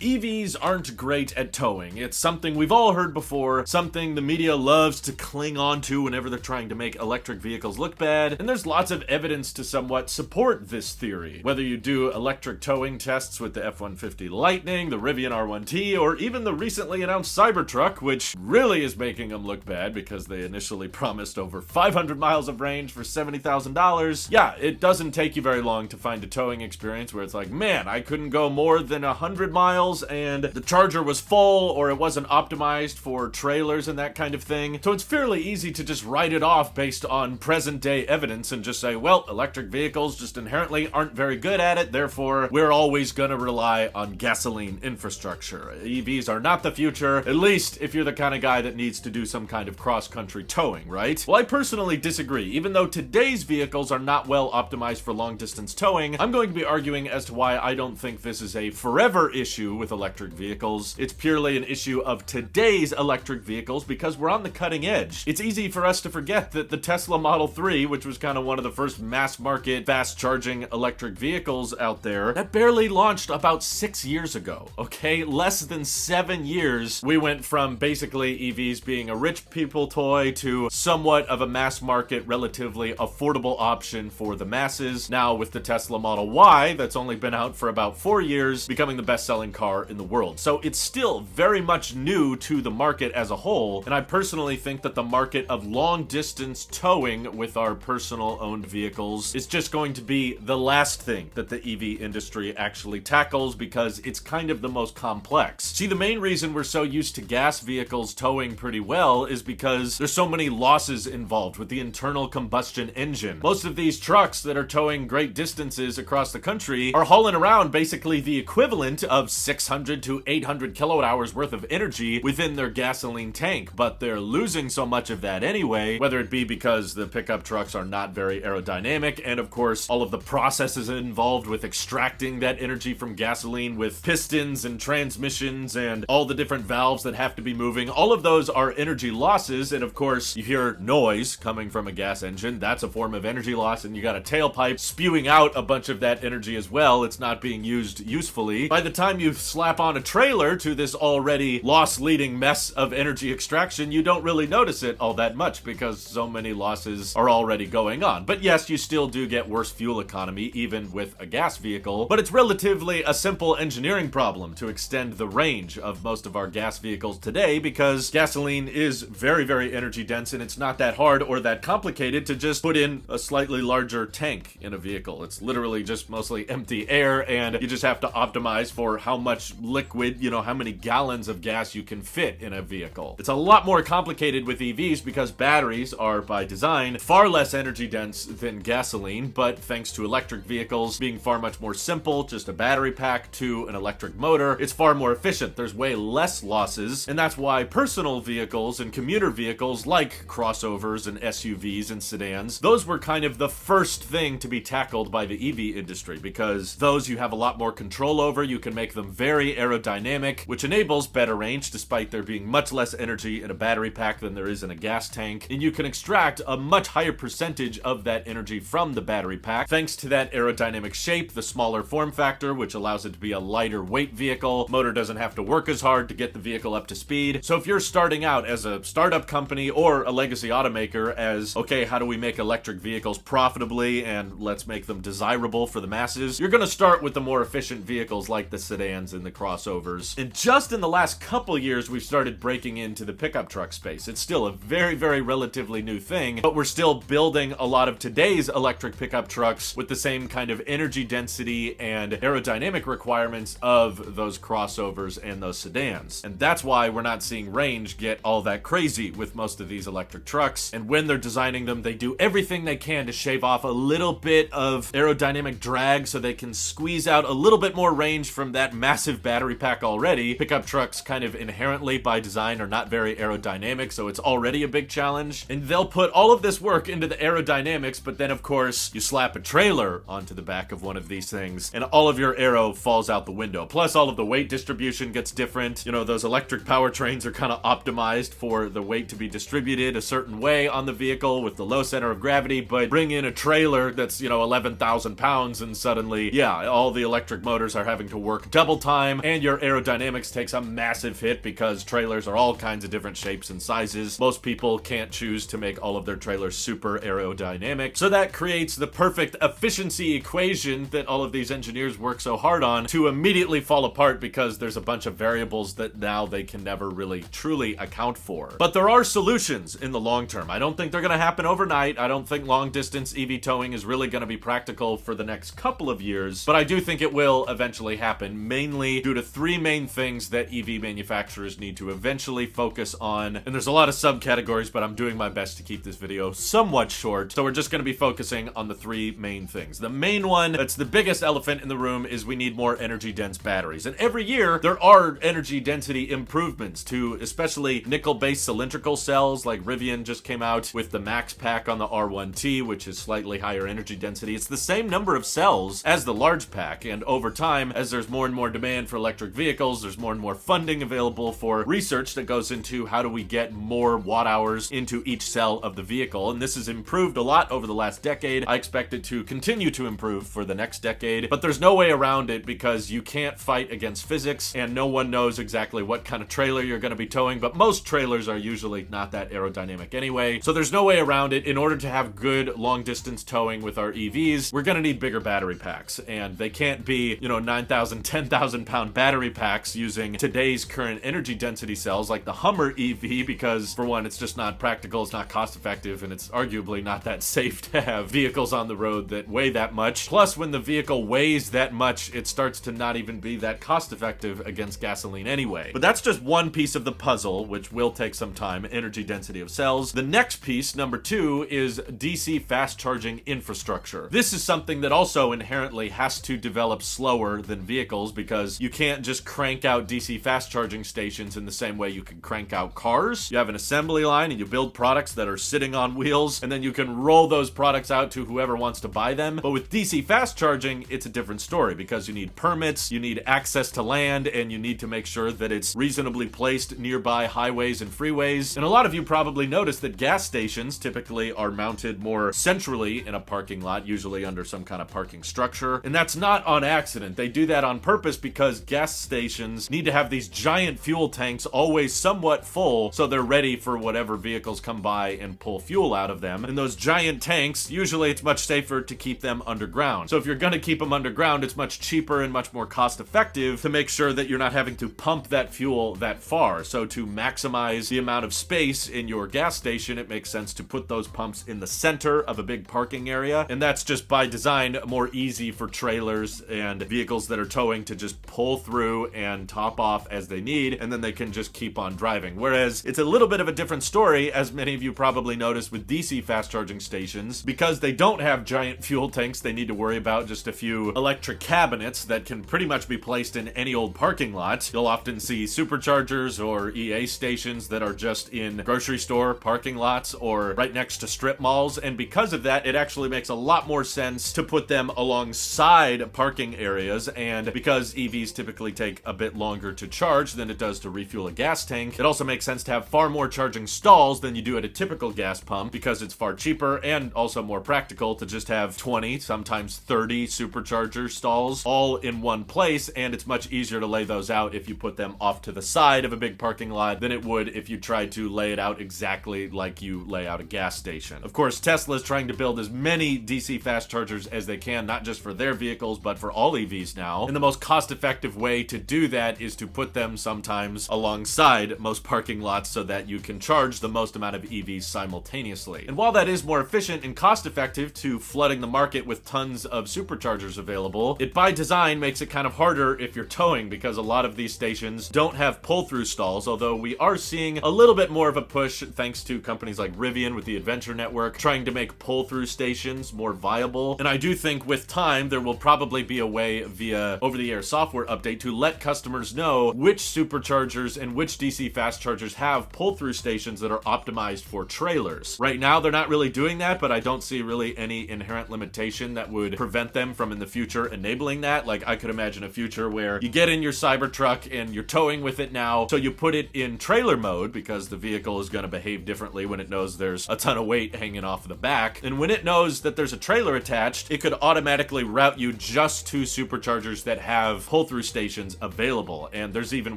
EVs aren't great at towing. It's something we've all heard before, something the media loves to cling on to whenever they're trying to make electric vehicles look bad, and there's lots of evidence to somewhat support this theory. Whether you do electric towing tests with the F-150 Lightning, the Rivian R1T, or even the recently announced Cybertruck, which really is making them look bad because they initially promised over 500 miles of range for $70,000. Yeah, it doesn't take you very long to find a towing experience where it's like, man, I couldn't go more than 100 miles and the charger was full or it wasn't optimized for trailers and that kind of thing. So it's fairly easy to just write it off based on present day evidence and just say, well, electric vehicles just inherently aren't very good at it, therefore we're always gonna rely on gasoline infrastructure. EVs are not the future, at least if you're the kind of guy that needs to do some kind of cross-country towing, right? Well, I personally disagree. Even though today's vehicles are not well optimized for long-distance towing, I'm going to be arguing as to why I don't think this is a forever issue with electric vehicles. It's purely an issue of today's electric vehicles because we're on the cutting edge. It's easy for us to forget that the Tesla Model 3, which was kind of one of the first mass market fast charging electric vehicles out there, that barely launched about 6 years ago, okay? Less than 7 years, we went from basically EVs being a rich people toy to somewhat of a mass market, relatively affordable option for the masses. Now with the Tesla Model Y, that's only been out for about 4 years, becoming the best-selling car in the world. So it's still very much new to the market as a whole, and I personally think that the market of long-distance towing with our personal owned vehicles is just going to be the last thing that the EV industry actually tackles because it's kind of the most complex. See, the main reason we're so used to gas vehicles towing pretty well is because there's so many losses involved with the internal combustion engine. Most of these trucks that are towing great distances across the country are hauling around basically the equivalent of 600 to 800 kilowatt hours worth of energy within their gasoline tank, but they're losing so much of that anyway, whether it be because the pickup trucks are not very aerodynamic, and of course all of the processes involved with extracting that energy from gasoline with pistons and transmissions and all the different valves that have to be moving. All of those are energy losses, and of course you hear noise coming from a gas engine. That's a form of energy loss, and you got a tailpipe spewing out a bunch of that energy as well. It's not being used usefully. By the time you slap on a trailer to this already loss-leading mess of energy extraction, you don't really notice it all that much because so many losses are already going on. But yes, you still do get worse fuel economy even with a gas vehicle, but it's relatively a simple engineering problem to extend the range of most of our gas vehicles today because gasoline is very, very energy dense, and it's not that hard or that complicated to just put in a slightly larger tank in a vehicle. It's literally just mostly empty air, and you just have to optimize for how much liquid, how many gallons of gas you can fit in a vehicle. It's a lot more complicated with EVs because batteries are, by design, far less energy dense than gasoline, but thanks to electric vehicles being far much more simple, just a battery pack to an electric motor, it's far more efficient. There's way less losses, and that's why personal vehicles and commuter vehicles like crossovers and SUVs and sedans, those were kind of the first thing to be tackled by the EV industry because those you have a lot more control over. You can make them very aerodynamic, which enables better range despite there being much less energy in a battery pack than there is in a gas tank, and you can extract a much higher percentage of that energy from the battery pack thanks to that aerodynamic shape, the smaller form factor, which allows it to be a lighter weight vehicle. Motor doesn't have to work as hard to get the vehicle up to speed. So if you're starting out as a startup company or a legacy automaker as, okay, how do we make electric vehicles profitably and let's make them desirable for the masses, you're going to start with the more efficient vehicles like the sedans and the crossovers. And just in the last couple years, we've started breaking into the pickup truck space. It's still a very, very relatively new thing, but we're still building a lot of today's electric pickup trucks with the same kind of energy density and aerodynamic requirements of those crossovers and those sedans. And that's why we're not seeing range get all that crazy with most of these electric trucks. And when they're designing them, they do everything they can to shave off a little bit of aerodynamic drag so they can squeeze out a little bit more range from that massive battery pack already. Pickup trucks kind of inherently by design are not very aerodynamic, so it's already a big challenge. And they'll put all of this work into the aerodynamics, but then of course you slap a trailer onto the back of one of these things and all of your aero falls out the window. Plus all of the weight distribution gets different. Those electric powertrains are kind of optimized for the weight to be distributed a certain way on the vehicle with the low center of gravity, but bring in a trailer that's 11,000 pounds and suddenly, yeah, all the electric motors are having to work double time time, and your aerodynamics takes a massive hit because trailers are all kinds of different shapes and sizes. Most people can't choose to make all of their trailers super aerodynamic, so that creates the perfect efficiency equation that all of these engineers work so hard on to immediately fall apart because there's a bunch of variables that now they can never really truly account for. But there are solutions in the long term. I don't think they're going to happen overnight. I don't think long distance EV towing is really going to be practical for the next couple of years, but I do think it will eventually happen, mainly due to three main things that EV manufacturers need to eventually focus on. And there's a lot of subcategories, but I'm doing my best to keep this video somewhat short, so we're just going to be focusing on the three main things. The main one, that's the biggest elephant in the room, is we need more energy dense batteries. And every year there are energy density improvements to especially nickel-based cylindrical cells, like Rivian just came out with the Max Pack on the R1T, which is slightly higher energy density. It's the same number of cells as the large pack, and over time, as there's more and more demand for electric vehicles, there's more and more funding available for research that goes into how do we get more watt hours into each cell of the vehicle, and this has improved a lot over the last decade. I expect it to continue to improve for the next decade, but there's no way around it because you can't fight against physics, and no one knows exactly what kind of trailer you're going to be towing, but most trailers are usually not that aerodynamic anyway, so there's no way around it. In order to have good long distance towing with our EVs, we're going to need bigger battery packs, and they can't be, 9,000, 10,000 pound battery packs using today's current energy density cells like the Hummer EV, because for one, it's just not practical, it's not cost effective, and it's arguably not that safe to have vehicles on the road that weigh that much. Plus, when the vehicle weighs that much, it starts to not even be that cost effective against gasoline anyway. But that's just one piece of the puzzle, which will take some time, energy density of cells. The next piece, number two, is DC fast charging infrastructure. This is something that also inherently has to develop slower than vehicles because you can't just crank out DC fast charging stations in the same way you can crank out cars. You have an assembly line and you build products that are sitting on wheels, and then you can roll those products out to whoever wants to buy them. But with DC fast charging, it's a different story because you need permits, you need access to land, and you need to make sure that it's reasonably placed nearby highways and freeways. And a lot of you probably noticed that gas stations typically are mounted more centrally in a parking lot, usually under some kind of parking structure. And that's not on accident. They do that on purpose because gas stations need to have these giant fuel tanks always somewhat full so they're ready for whatever vehicles come by and pull fuel out of them. And those giant tanks, usually it's much safer to keep them underground. So if you're going to keep them underground, it's much cheaper and much more cost effective to make sure that you're not having to pump that fuel that far. So to maximize the amount of space in your gas station, it makes sense to put those pumps in the center of a big parking area. And that's just by design more easy for trailers and vehicles that are towing to just pull through and top off as they need, and then they can just keep on driving. Whereas it's a little bit of a different story, as many of you probably noticed with DC fast charging stations, because they don't have giant fuel tanks. They need to worry about just a few electric cabinets that can pretty much be placed in any old parking lot. You'll often see superchargers or EA stations that are just in grocery store parking lots or right next to strip malls, and because of that, it actually makes a lot more sense to put them alongside parking areas. And because EVs typically take a bit longer to charge than it does to refuel a gas tank, it also makes sense to have far more charging stalls than you do at a typical gas pump because it's far cheaper and also more practical to just have 20, sometimes 30 supercharger stalls all in one place, and it's much easier to lay those out if you put them off to the side of a big parking lot than it would if you tried to lay it out exactly like you lay out a gas station. Of course, Tesla's trying to build as many DC fast chargers as they can, not just for their vehicles, but for all EVs now. And the most cost-effective way to do that is to put them sometimes alongside most parking lots so that you can charge the most amount of EVs simultaneously. And while that is more efficient and cost-effective to flooding the market with tons of superchargers available, it by design makes it kind of harder if you're towing because a lot of these stations don't have pull-through stalls, although we are seeing a little bit more of a push thanks to companies like Rivian with the Adventure Network trying to make pull-through stations more viable. And I do think with time there will probably be a way via over-the-air software update to let customers know which superchargers and which DC fast chargers have pull-through stations that are optimized for trailers. Right now they're not really doing that, but I don't see really any inherent limitation that would prevent them from in the future enabling that. Like, I could imagine a future where you get in your Cybertruck and you're towing with it now, so you put it in trailer mode because the vehicle is going to behave differently when it knows there's a ton of weight hanging off the back, and when it knows that there's a trailer attached, it could automatically route you just to superchargers that have pull-through stations available. And there's even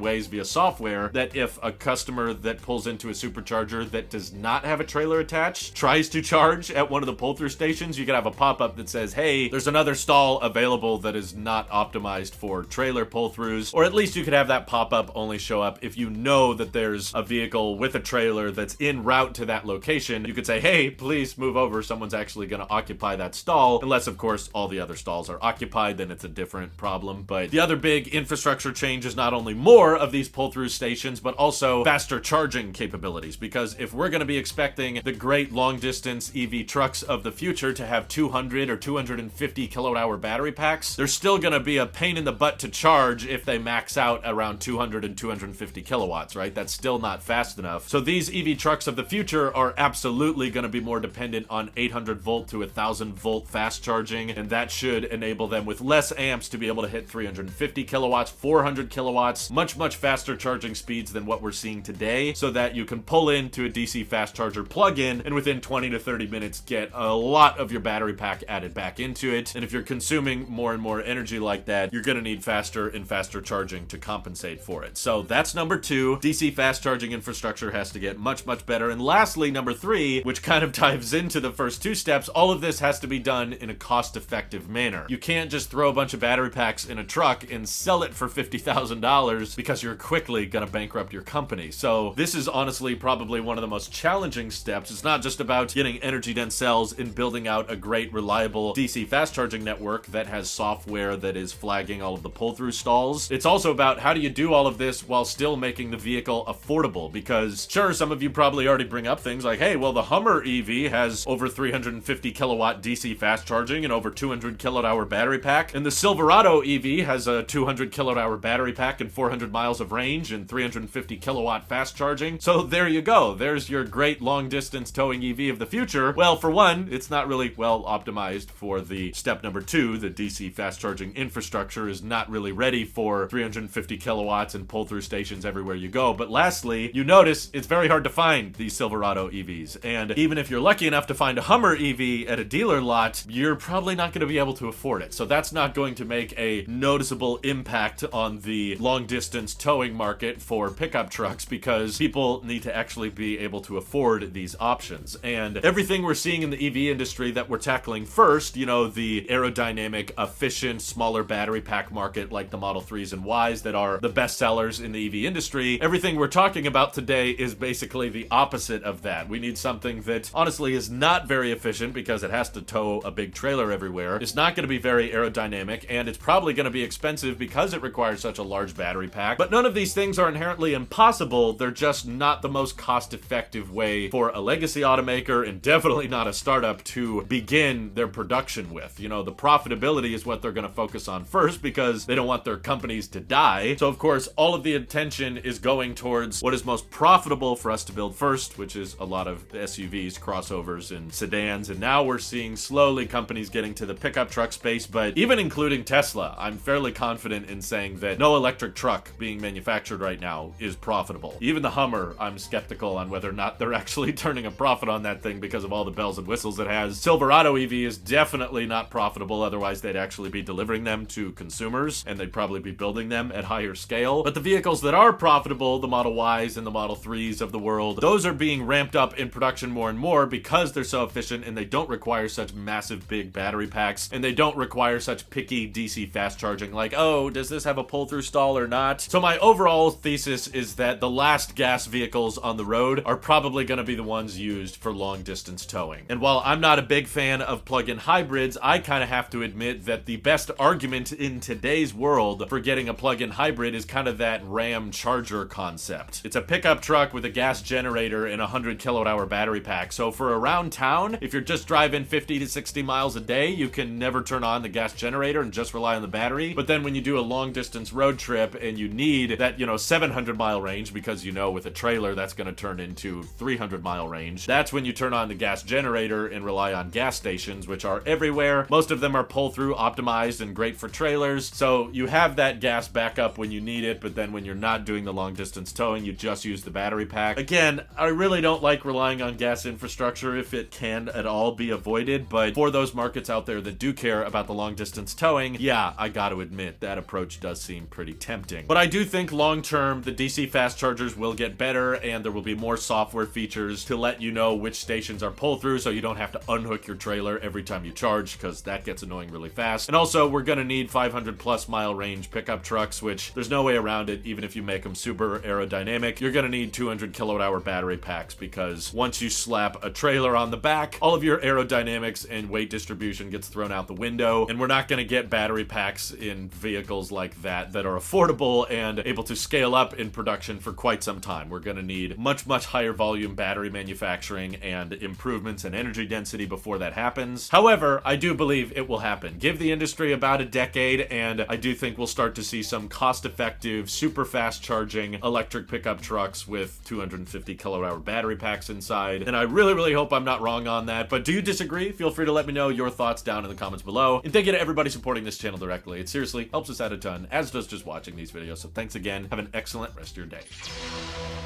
ways via software that if a customer that pulls into a supercharger that does not have a trailer attached tries to charge at one of the pull-through stations, you can have a pop-up that says, hey, there's another stall available that is not optimized for trailer pull-throughs. Or at least you could have that pop-up only show up if you know that there's a vehicle with a trailer that's en route to that location. You could say, hey, please move over, someone's actually going to occupy that stall. Unless, of course, all the other stalls are occupied, then it's a different problem. But the other big infrastructure change is not only more of these pull-through stations, but also faster charging capabilities. Because if we're going to be expecting the great long-distance EV trucks of the future to have 200 or 250 kilowatt-hour battery packs, there's still going to be a pain in the butt to charge if they max out around 200 and 250 kilowatts, right? That's still not fast enough. So these EV trucks of the future are absolutely going to be more dependent on 800 volt to 1000 volt fast charging, and that should enable them with less amps to be able to hit 350 kilowatts, 400 kilowatts, much faster charging speeds than what we're seeing today, so that you can pull into a DC fast charger plug-in and within 20 to 30 minutes get a lot of your battery pack added back into it. And if you're consuming more and more energy like that, you're going to need faster and faster charging to compensate for it. So that's number 2. DC fast charging infrastructure has to get much better. And lastly, number 3, which kind of dives into the first 2 steps, all of this has to be done in a cost-effective manner. You can't just throw a bunch of battery packs in a truck and sell it for $50,000 because you're quickly going to bankrupt your company. So this is honestly probably one of the most challenging steps. It's not just about getting energy-dense cells and building out a great, reliable DC fast charging network that has software that is flagging all of the pull-through stalls. It's also about how do you do all of this while still making the vehicle affordable? Because sure, some of you probably already bring up things like, hey, well, the Hummer EV has over 350 kilowatt DC fast charging and over 200 kilowatt hour battery pack, and the Silverado EV has a 200 kilowatt hour battery pack and 400 miles of range and 350 kilowatt fast charging. So there you go. There's your great long distance towing EV of the future. Well, for one, it's not really well optimized for the step number 2. The DC fast charging infrastructure is not really ready for 350 kilowatts and pull through stations everywhere you go. But lastly, you notice it's very hard to find these Silverado EVs. And even if you're lucky enough to find a Hummer EV at a dealer lot, you're probably not going to be able to afford it. So that's not going to make a noticeable impact on the long distance towing market for pickup trucks, because people need to actually be able to afford these options. And everything we're seeing in the EV industry that we're tackling first, you know, the aerodynamic, efficient, smaller battery pack market like the Model 3s and Ys that are the best sellers in the EV industry, everything we're talking about today is basically the opposite of that. We need something that honestly is not very efficient because it has to tow a big trailer everywhere. It's not going to be very aerodynamic, and it's probably going to be expensive because it requires such a large battery pack. But none of these things are inherently impossible. They're just not the most cost-effective way for a legacy automaker, and definitely not a startup, to begin their production with. You know, the profitability is what they're going to focus on first because they don't want their companies to die. So of course, all of the attention is going towards what is most profitable for us to build first, which is a lot of SUVs, crossovers, and sedans. And now we're seeing slowly companies getting to the pickup truck space. But even including Tesla, I'm fairly confident in saying that no electric truck being manufactured right now is profitable. Even the Hummer, I'm skeptical on whether or not they're actually turning a profit on that thing because of all the bells and whistles it has. Silverado EV is definitely not profitable, otherwise they'd actually be delivering them to consumers and they'd probably be building them at higher scale. But the vehicles that are profitable, the Model Ys and the Model 3s of the world, those are being ramped up in production more and more because they're so efficient and they don't require such massive big battery packs, and they don't require such picky DC fast charging like, oh, does this have a pull-through stall or not? So my overall thesis is that the last gas vehicles on the road are probably going to be the ones used for long distance towing. And while I'm not a big fan of plug-in hybrids, I kind of have to admit that the best argument in today's world for getting a plug-in hybrid is kind of that Ram Charger concept. It's a pickup truck with a gas generator and a 100 kilowatt hour battery pack. So for around town, if you're just driving 50 to 60 miles a day, you can never turn on the gas generator and just rely on the battery. But then when you do a long distance road trip and you need that, 700 mile range, because with a trailer that's going to turn into 300 mile range, that's when you turn on the gas generator and rely on gas stations, which are everywhere. Most of them are pull-through optimized and great for trailers. So you have that gas backup when you need it, but then when you're not doing the long distance towing, you just use the battery pack. Again, I really don't like relying on gas infrastructure if it can at all be avoided, but for those markets out there that do care about the long distance towing, yeah, I got to admit it, that approach does seem pretty tempting. But I do think long term, the DC fast chargers will get better, and there will be more software features to let you know which stations are pull through, so you don't have to unhook your trailer every time you charge, because that gets annoying really fast. And also, we're gonna need 500+ mile range pickup trucks, which there's no way around it. Even if you make them super aerodynamic, you're gonna need 200 kilowatt-hour battery packs, because once you slap a trailer on the back, all of your aerodynamics and weight distribution gets thrown out the window, and we're not gonna get battery packs in vehicles like that are affordable and able to scale up in production for quite some time. We're gonna need much higher volume battery manufacturing and improvements in energy density before that happens. However, I do believe it will happen. Give the industry about a decade, and I do think we'll start to see some cost-effective, super fast charging electric pickup trucks with 250 kilowatt-hour battery packs inside. And I really hope I'm not wrong on that. But do you disagree? Feel free to let me know your thoughts down in the comments below. And thank you to everybody supporting this channel directly. It seriously helps us out a ton, as does just watching these videos. So thanks again. Have an excellent rest of your day.